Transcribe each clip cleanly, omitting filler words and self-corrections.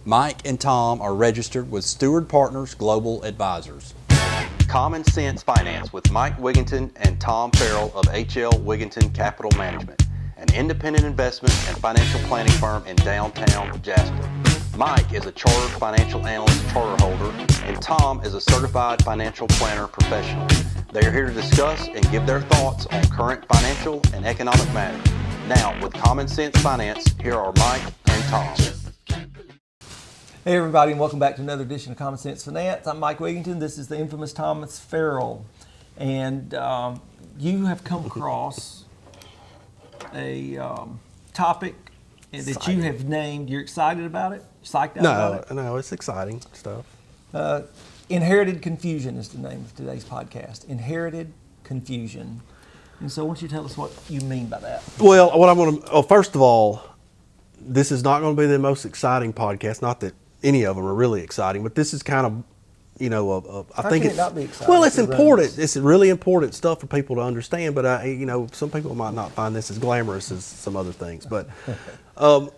Mike and Tom are registered with Steward Partners Global Advisors. Common Sense Finance with Mike Wiginton and Tom Farrell of HL Wiginton Capital Management, an independent investment and financial planning firm in downtown Jasper. Mike is a chartered financial analyst charter holder, and Tom is a certified financial planner professional. They are here to discuss and give their thoughts on current financial and economic matters. Now, with Common Sense Finance, here are Mike and Tom. Hey everybody, and welcome back to another edition of Common Sense Finance. I'm Mike Wiginton. This is the infamous Thomas Farrell. And you have come across a topic that you have named. You're excited about it? Psyched out about it? No, it's exciting stuff. Inherited Confusion is the name of today's podcast. Inherited Confusion. And so I want you to tell us what you mean by that. Well, first of all, this is not going to be the most exciting podcast. Not that any of them are really exciting, but this is kind of, I think it's not be exciting. Well, it's important. It's really important stuff for people to understand. But some people might not find this as glamorous as some other things. But and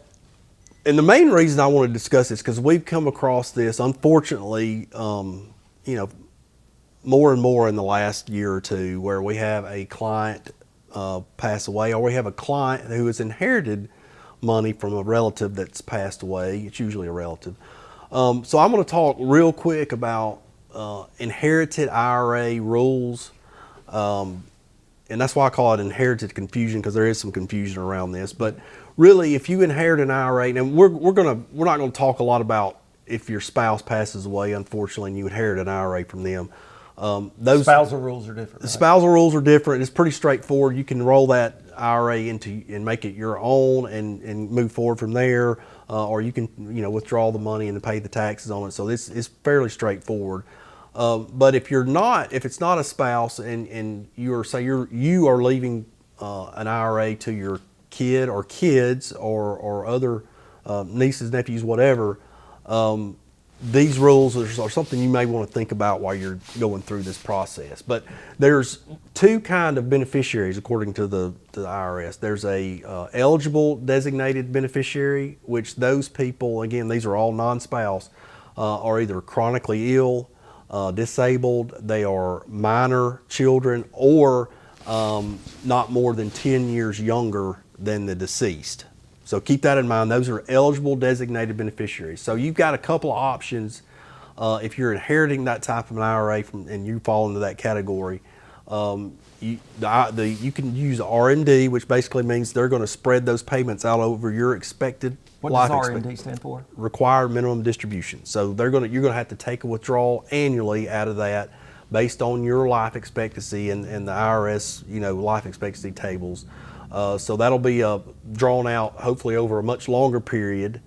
the main reason I want to discuss this because we've come across this, unfortunately, more and more in the last year or two, where we have a client pass away, or we have a client who has inherited money from a relative that's passed away. It's usually a relative. So I'm going to talk real quick about inherited IRA rules, and that's why I call it inherited confusion, because there is some confusion around this. But really, if you inherit an IRA, and we're not going to talk a lot about if your spouse passes away, unfortunately, and you inherit an IRA from them. Those spousal rules are different. The spousal rules are different. It's pretty straightforward. You can roll that IRA into and make it your own and move forward from there, or you can withdraw the money and pay the taxes on it. So this is fairly straightforward. But if it's not a spouse, and you are leaving an IRA to your kid or kids or other nieces, nephews, whatever. These rules are something you may want to think about while you're going through this process. But there's two kind of beneficiaries according to the IRS. There's a eligible designated beneficiary, which those people, again, these are all non-spouse, are either chronically ill, disabled, they are minor children, or not more than 10 years younger than the deceased. So keep that in mind. Those are eligible designated beneficiaries. So you've got a couple of options if you're inheriting that type of an IRA and you fall into that category. You can use R&D, which basically means they're going to spread those payments out over your expected life expectancy. What does R&D stand for? Required minimum distribution. So you're going to have to take a withdrawal annually out of that based on your life expectancy and the IRS life expectancy tables. So that'll be drawn out hopefully over a much longer period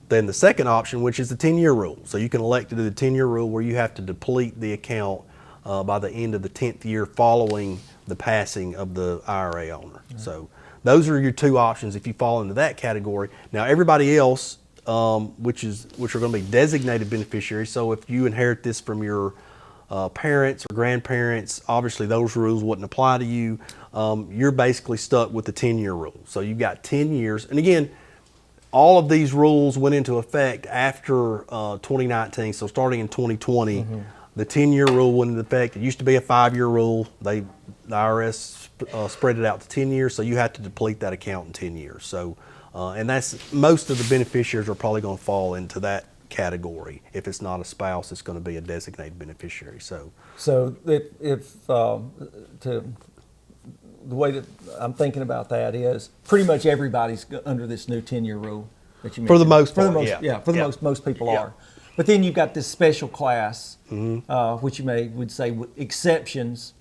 than the second option, which is the 10-year rule. So you can elect to do the 10-year rule, where you have to deplete the account by the end of the 10th year following the passing of the IRA owner. Mm-hmm. So those are your two options if you fall into that category. Now everybody else, which are going to be designated beneficiaries. So if you inherit this from your parents or grandparents, obviously those rules wouldn't apply to you. You're basically stuck with the 10-year rule. So you've got 10 years. And again, all of these rules went into effect after 2019. So starting in 2020, mm-hmm. the 10-year rule went into effect. It used to be a 5-year rule. The IRS spread it out to 10 years. So you have to deplete that account in 10 years. So, and that's most of the beneficiaries are probably going to fall into that category. If it's not a spouse, it's going to be a designated beneficiary. So the way that I'm thinking about that is pretty much everybody's under this new 10-year rule that you mentioned. For the most part, most people are. But then you've got this special class, mm-hmm. Which you would say exceptions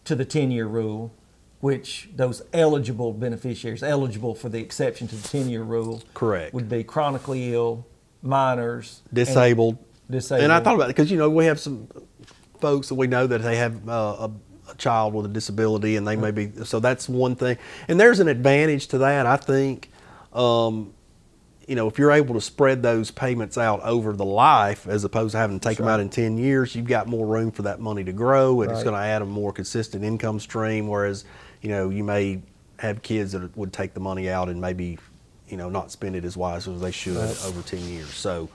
to the 10-year rule, which those eligible beneficiaries, eligible for the exception to the 10-year rule, correct, would be chronically ill, minors, disabled. And I thought about it because we have some folks that we know that they have a child with a disability, and they may be, so that's one thing. And there's an advantage to that, I think. If you're able to spread those payments out over the life, as opposed to having to take them out in 10 years, you've got more room for that money to grow, and it's going to add a more consistent income stream. Whereas, you may have kids that would take the money out and maybe not spend it as wise as they should over 10 years. So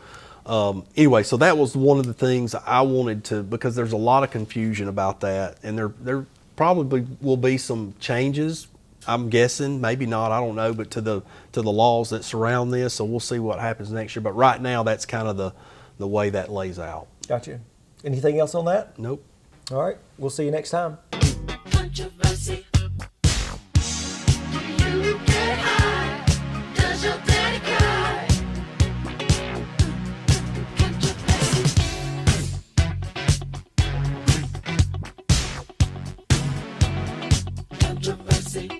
anyway, so that was one of the things I wanted to, because there's a lot of confusion about that, and there probably will be some changes. I'm guessing, maybe not, I don't know, but to the laws that surround this. So we'll see what happens next year. But right now, that's kind of the way that lays out. Gotcha. Anything else on that? Nope. All right. We'll see you next time. Controversy. You get high. Does your daddy cry? Controversy. Controversy.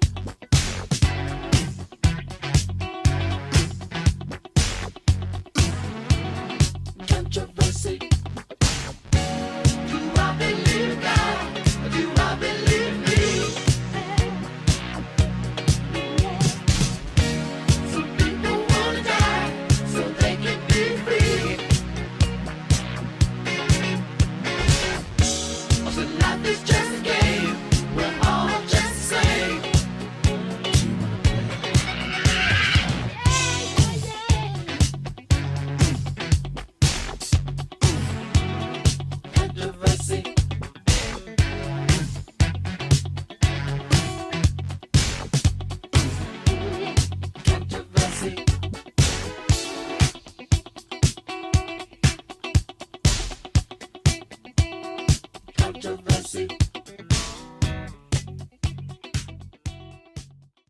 Controversy. Do I believe God? Or do I believe me? Some people wanna die so they can be free. So life is just a game. We're all just the same. Controversy. Controversy. Controversy.